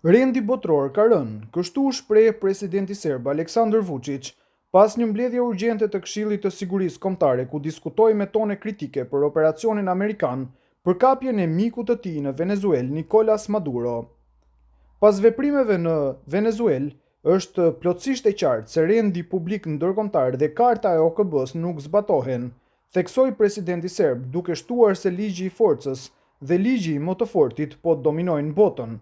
Rendi botror ka rënë, kështu shpreh presidenti serb Aleksandar Vučić pas një mbledhje urgjente të Këshillit të Sigurisë Kombëtare ku diskutoi me tone kritike për operacionin amerikan për kapjen e mikut të tij në Venezuelë, Nicolas Maduro. Pas veprimeve në Venezuelë, është plotësisht e qartë se rendi publik ndërkombëtar dhe karta e OKB-s nuk zbatohen, theksoi presidenti serb duke shtuar se ligji i forcës dhe ligji më të fortit po dominojnë botën.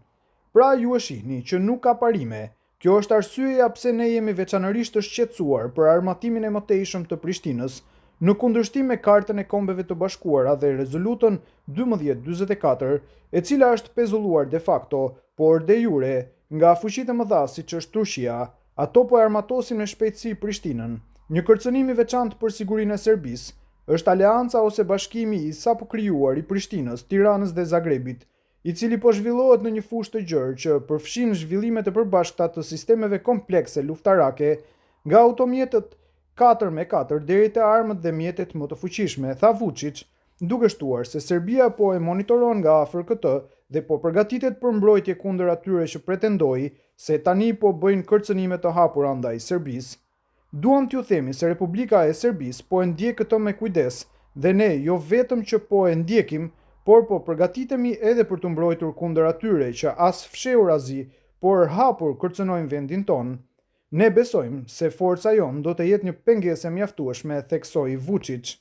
Pra ju e shihni që nuk ka parime. Kjo është arsyeja pse ne jemi veçanërisht të shqetësuar për armatimin e mëtejshëm të Prishtinës, në kundërshtim me Kartën e Kombeve të Bashkuara dhe rezolutën 1244, e cila është pezulluar de facto, por de jure, nga fuqitë e mëdha siç është Turqia. Ato po e armatosin me shpejtësi Prishtinën. Një kërcënim i veçantë për sigurinë e Serbisë është aleanca ose bashkimi i sapo krijuar i Prishtinës, Tiranës dhe Zagrebit, i cili po zhvillohet në një fushë të gjerë që përfshin zhvillimet e përbashkëta të sistemeve komplekse luftarake, nga automjetet 4x4 deri te armët dhe mjetet më të fuqishme, tha Vučić, duke shtuar se Serbia po e monitoron nga afër këtë dhe po përgatitet për mbrojtje kundër atyre që pretendoi se tani po bëjnë kërcënime të hapura ndaj Serbisë. Duam t'ju themi se Republika e Serbisë po e ndjek këtë me kujdes dhe ne jo vetëm që po e ndjekim, por po përgatitemi edhe për të mbrojtur kundër atyre që as fshehur azi, por hapur kërcënojnë vendin ton. Ne besojmë se forca jon do të jetë një pengesë mjaftueshme, theksoi Vučić.